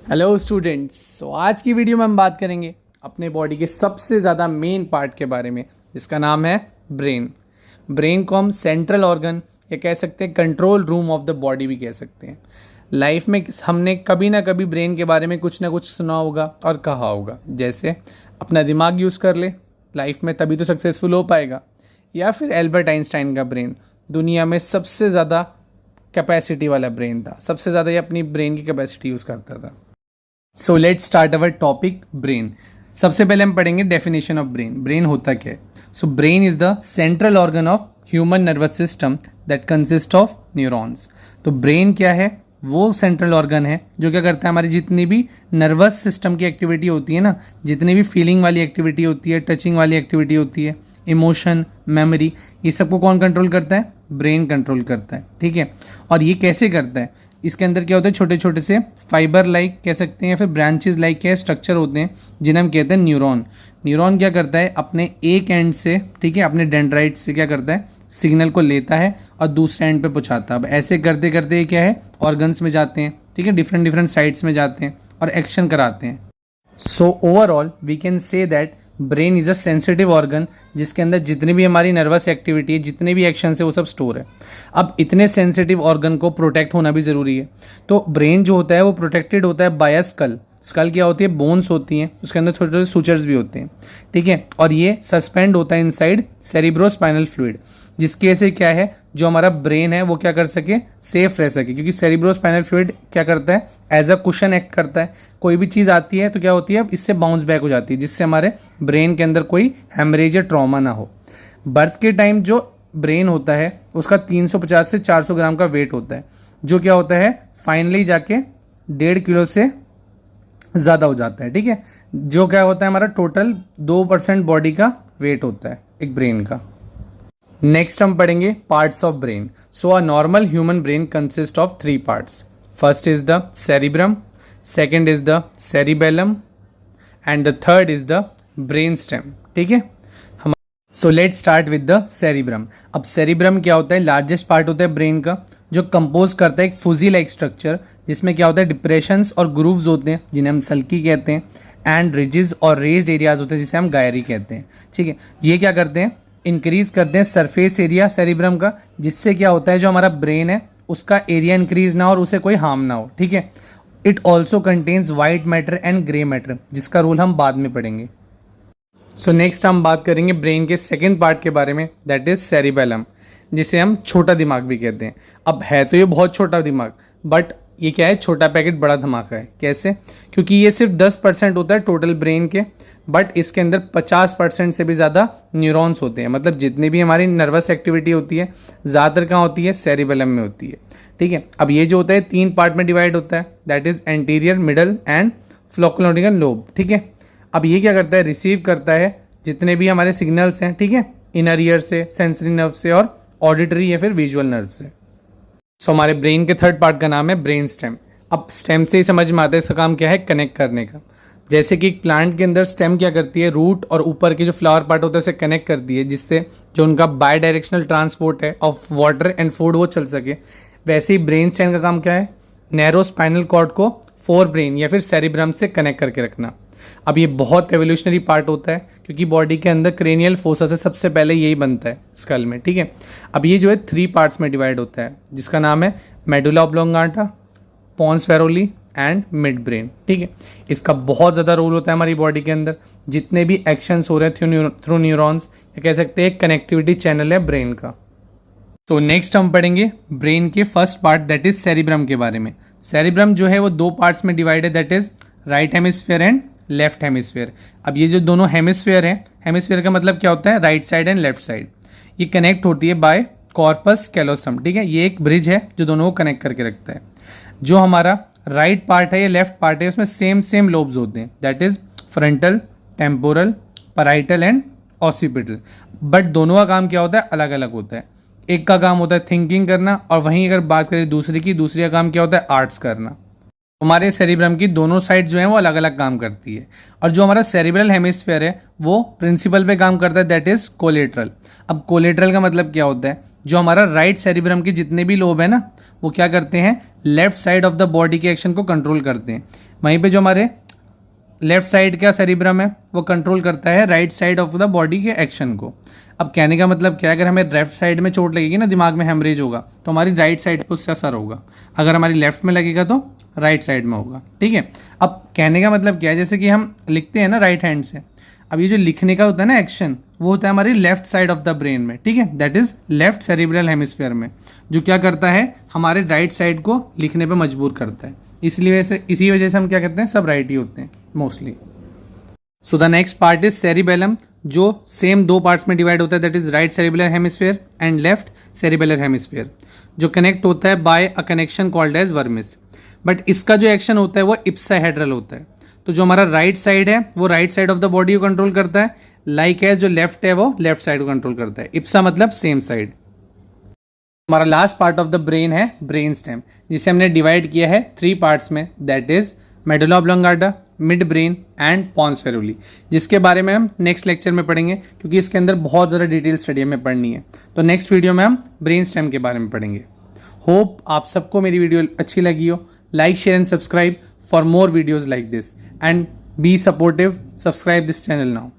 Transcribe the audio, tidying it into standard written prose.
Hello students. आज की video में हम बात करेंगे अपने बॉडी के सबसे ज़्यादा मेन पार्ट के बारे में, जिसका नाम है ब्रेन। ब्रेन को हम सेंट्रल ऑर्गन या कह सकते हैं control room of the body भी कह सकते हैं। लाइफ में हमने कभी ना कभी ब्रेन के बारे में कुछ ना कुछ सुना होगा और कहा होगा, जैसे अपना दिमाग यूज़ कर ले लाइफ में तभी तो सक्सेसफुल हो पाएगा, या फिर एल्बर्ट आइंस्टाइन का ब्रेन दुनिया में सबसे ज़्यादा कैपेसिटी वाला ब्रेन था, सबसे ज़्यादा ये अपनी ब्रेन की कैपेसिटी यूज़ करता था। So let's start our topic brain. सबसे पहले हम पढ़ेंगे डेफिनेशन ऑफ ब्रेन। ब्रेन होता क्या है? So brain is the central organ of human nervous system that consist of neurons. तो ब्रेन क्या है? वो सेंट्रल ऑर्गन है जो क्या करता है, हमारी जितनी भी नर्वस सिस्टम की एक्टिविटी होती है ना, जितनी भी फीलिंग वाली एक्टिविटी होती है, टचिंग वाली एक्टिविटी होती है, इमोशन, मेमोरी, ये सबको कौन कंट्रोल करता है? ब्रेन कंट्रोल करता है। ठीक है, और ये कैसे करता है? इसके अंदर क्या होता है, छोटे छोटे से फाइबर लाइक कह सकते हैं या फिर ब्रांचेस लाइक क्या स्ट्रक्चर होते हैं, जिन्हें हम कहते हैं न्यूरॉन। न्यूरॉन क्या करता है, अपने एक एंड से, ठीक है, अपने डेंड्राइट से क्या करता है, सिग्नल को लेता है और दूसरे एंड पे पहुंचाता है। अब ऐसे करते करते क्या है, ऑर्गन्स में जाते हैं, ठीक है, डिफरेंट डिफरेंट साइट्स में जाते हैं और एक्शन कराते हैं। So overall we can say that brain is a sensitive organ, जिसके अंदर जितनी भी हमारी नर्वस एक्टिविटी है, जितने भी एक्शन है, वो सब स्टोर है। अब इतने सेंसिटिव ऑर्गन को प्रोटेक्ट होना भी ज़रूरी है, तो ब्रेन जो होता है वो प्रोटेक्टेड होता है बाय स्कल। स्कल क्या होती है? बोन्स होती हैं, उसके अंदर छोटे छोटे सूचर्स भी होते हैं, ठीक है, और ये सस्पेंड होता है इनसाइड सेरिब्रोस्पाइनल फ्लूइड, जिसके से क्या है, जो हमारा ब्रेन है वो क्या कर सके, सेफ रह सके, क्योंकि सेरिब्रोस्पाइनल फ्लूइड क्या करता है, एज अ कुशन एक्ट करता है। कोई भी चीज़ आती है तो क्या होती है, इससे बाउंस बैक हो जाती है, जिससे हमारे ब्रेन के अंदर कोई हेमरेज या ट्रॉमा ना हो। बर्थ के टाइम जो ब्रेन होता है उसका 350 से 400 ग्राम का वेट होता है, जो क्या होता है, फाइनली जाके 1.5 किलो से ज़्यादा हो जाता है। ठीक है, जो क्या होता है, हमारा टोटल 2% बॉडी का वेट होता है एक ब्रेन का। नेक्स्ट हम पढ़ेंगे parts of brain. So a normal human brain consist of 3 parts. First is the cerebrum, second is the cerebellum and the third is the brain stem. ठीक है, हम so let's start with the cerebrum. अब cerebrum क्या होता है? Largest part होता है brain का, जो कंपोज करता है एक फुजी लाइक स्ट्रक्चर, जिसमें क्या होता है, डिप्रेशंस और ग्रूव्स होते हैं जिन्हें हम सल्की कहते हैं, एंड रिजिज और रेज्ड एरियाज होते हैं जिसे हम गायरी कहते हैं। ठीक है, ये क्या करते हैं, इंक्रीज करते हैं सरफेस एरिया सेरिब्रम का, जिससे क्या होता है, जो हमारा ब्रेन है उसका एरिया इंक्रीज ना हो और उसे कोई हार्म ना हो। ठीक है, it also contains white matter and grey matter, जिसका रोल हम बाद में पढ़ेंगे। सो नेक्स्ट हम बात करेंगे ब्रेन के सेकेंड पार्ट के बारे में, दैट इज सेरिबेलम, जिसे हम छोटा दिमाग भी कहते हैं। अब है तो ये बहुत छोटा दिमाग, बट ये क्या है, छोटा पैकेट बड़ा धमाका है। कैसे? क्योंकि ये सिर्फ 10% होता है टोटल ब्रेन के, बट इसके अंदर 50% से भी ज़्यादा न्यूरॉन्स होते हैं। मतलब जितनी भी हमारी नर्वस एक्टिविटी होती है ज़्यादातर कहाँ होती है, सेरिबेलम में होती है। ठीक है, अब ये जो होता है 3 पार्ट में डिवाइड होता है, that is anterior, middle and flocculonodular lobe. ठीक है, अब ये क्या करता है, रिसीव करता है जितने भी हमारे सिग्नल्स हैं, ठीक है, इनर ईयर से, सेंसरी नर्व से और ऑडिटरी या फिर विजुअल नर्व से। सो हमारे ब्रेन के थर्ड पार्ट का नाम है ब्रेन स्टेम। अब स्टेम से ही समझ में आता है इसका काम क्या है, कनेक्ट करने का। जैसे कि एक प्लांट के अंदर स्टेम क्या करती है, रूट और ऊपर के जो फ्लावर पार्ट होता है उसे कनेक्ट करती है, जिससे जो उनका बाय डायरेक्शनल ट्रांसपोर्ट है ऑफ वाटर एंड फूड वो चल सके। वैसे ही ब्रेन स्टेम का काम क्या है, नैरो स्पाइनल कॉर्ड को फोर ब्रेन या फिर सेरिब्रम से कनेक्ट करके रखना। अब ये बहुत एवोल्यूशनरी पार्ट होता है, क्योंकि बॉडी के अंदर क्रेनियल फोसा से सबसे पहले यही बनता है स्कल में। ठीक है, अब ये जो है 3 पार्ट्स में डिवाइड होता है, जिसका नाम है medulla oblongata, pons varolii and mid brain. ठीक है, इसका बहुत ज़्यादा रोल होता है हमारी बॉडी के अंदर। जितने भी एक्शंस हो रहे हैं थ्रू न्यूरॉन्स, या कह सकते हैं एक कनेक्टिविटी चैनल है ब्रेन का। तो नेक्स्ट हम पढ़ेंगे ब्रेन के first part, that is cerebrum के बारे में। सेरिब्रम जो है वो 2 पार्ट्स में डिवाइड है, that is right hemisphere and left hemisphere. अब ये जो दोनों हेमिस्फीयर हैं, हेमिस्फीयर का मतलब क्या होता है, right side and left side, ये कनेक्ट होती है बाय कॉर्पस कैलोसम। ठीक है, ये एक ब्रिज है जो दोनों को कनेक्ट करके रखता है। जो हमारा राइट पार्ट है, ये लेफ्ट पार्ट है, उसमें सेम लोब्स होते हैं, that is frontal, temporal, parietal and occipital. But दोनों का काम क्या होता है, अलग अलग होता है। एक का काम होता है थिंकिंग करना, और वहीं अगर बात करें दूसरी का काम क्या होता है, आर्ट्स करना। हमारे सेरिब्रम की दोनों साइड जो है वो अलग अलग काम करती है, और जो हमारा सेरिब्रल हेमिस्फीयर है वो प्रिंसिपल पे काम करता है, दैट इज कोलेट्रल। अब कोलेट्रल का मतलब क्या होता है, जो हमारा राइट सेरिब्रम के जितने भी लोब है ना, वो क्या करते हैं, left side of the body के एक्शन को कंट्रोल करते हैं। वहीं पे जो हमारे लेफ्ट साइड का सेरिब्रम है वो कंट्रोल करता है right side of the body के एक्शन को। अब कहने का मतलब क्या है, अगर हमें लेफ्ट साइड में चोट लगेगी ना, दिमाग में हेमरेज होगा, तो हमारी राइट साइड पे उससे असर होगा। अगर हमारी लेफ्ट में लगेगा तो राइट साइड में होगा। ठीक है, अब कहने का मतलब क्या है, जैसे कि हम लिखते हैं ना राइट हैंड से, अब ये जो लिखने का होता है ना एक्शन, वो होता है हमारी left side of the brain में। ठीक है, that is left cerebral hemisphere में, जो क्या करता है, हमारे राइट साइड को लिखने पे मजबूर करता है। इसी वजह से हम क्या कहते हैं, सब राइट ही होते हैं mostly. So the next part is cerebellum, जो सेम दो पार्ट्स में डिवाइड होता है, that is right cerebellar hemisphere and left cerebellar hemisphere, जो कनेक्ट होता है by a connection called as vermis. But इसका जो एक्शन होता है वो इप्साहेड्रल होता है। तो जो हमारा राइट साइड है वो right side of the body को कंट्रोल करता है, लाइक एज जो लेफ्ट है वो लेफ्ट साइड को कंट्रोल करता है। इप्सा मतलब सेम साइड। हमारा last part of the brain है ब्रेन स्टेम, जिसे हमने डिवाइड किया है 3 पार्ट्स में, that is medulla oblongata, mid brain and pons varolii, जिसके बारे में हम नेक्स्ट लेक्चर में पढ़ेंगे, क्योंकि इसके अंदर बहुत ज़्यादा डिटेल स्टडी हमें पढ़नी है। तो नेक्स्ट वीडियो में हम ब्रेन स्टेम के बारे में पढ़ेंगे। होप आप सबको मेरी वीडियो अच्छी लगी हो। Like, share and subscribe for more videos like this, and be supportive, subscribe this channel now.